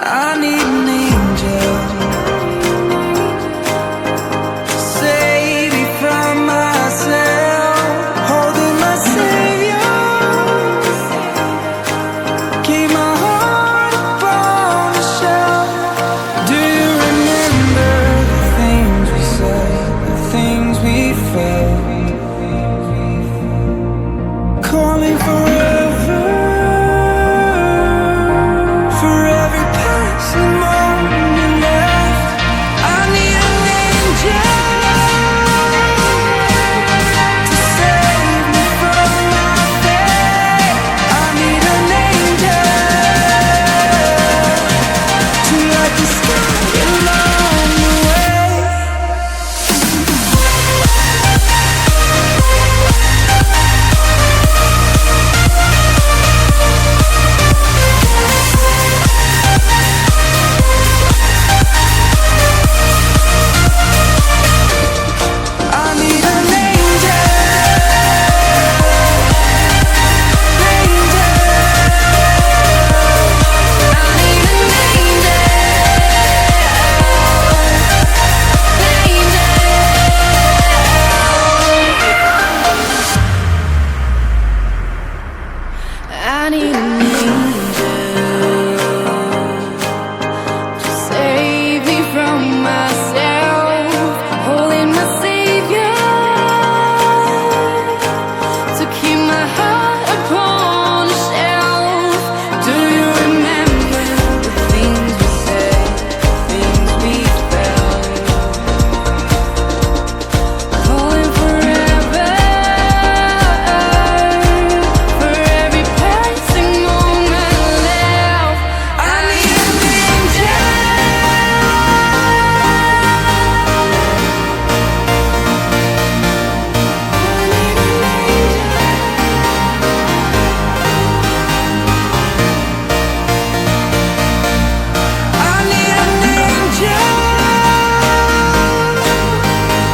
I need an angel to save me from myself, holding my savior, keep my heart upon the shelf. Do you remember the things we said, the things we felt, calling forever, for every passing moment left? I need an angel to save me from my fate. I need an angel to light the sky along the way. I need an angel, angel. I need an angel, I need an angel to save me from myself, holding my savior, to keep my heart upon a shelf. Do you remember the things we said, the things we felt, calling forever, for every passing moment left? I need an angel. I need an angel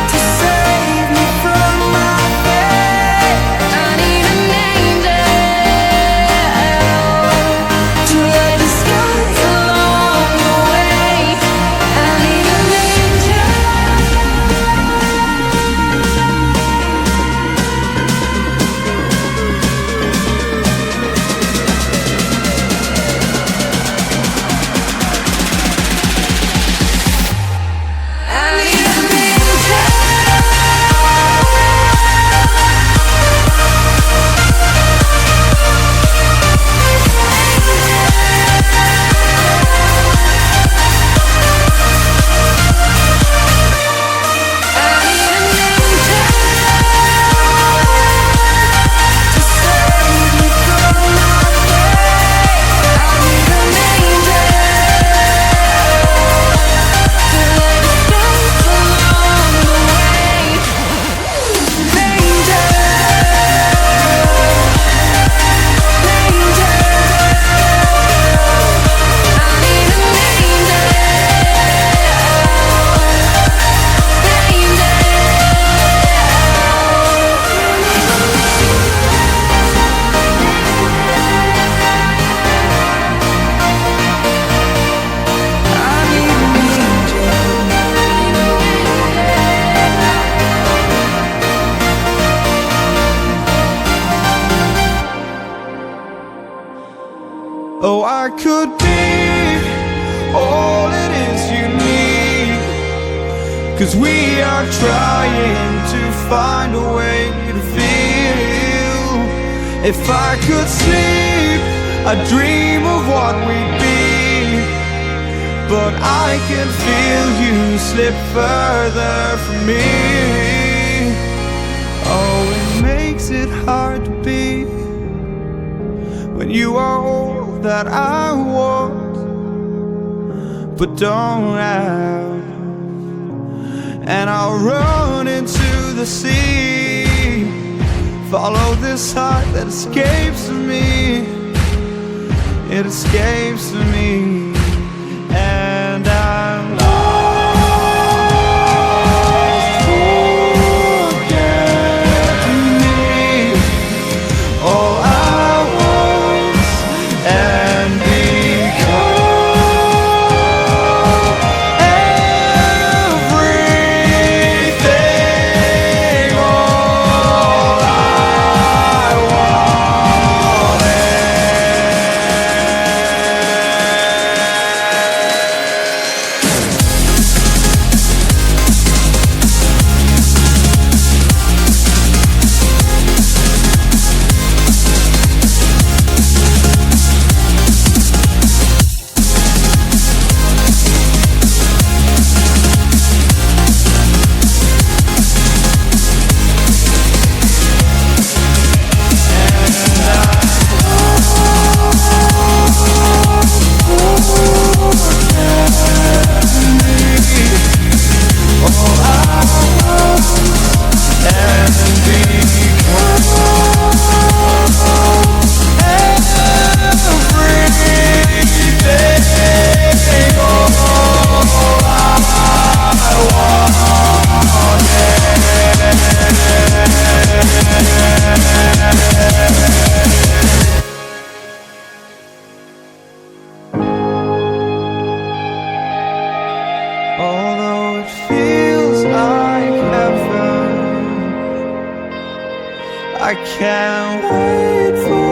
to save me from my fate. I need an angel to light the sky along the way. I need an angel. I need an angel. Oh, I could be all it is you need, 'cause we are trying to find a way to feel. If I could sleep, I'd dream of what we'd be, but I can feel you slip further from me. Oh, it makes it hard to be when you are all that I want but don't have. And I'll run into the sea, follow this heart that escapes me. It escapes me, and I'm lost. Forget me, all I want, and because I can't wait for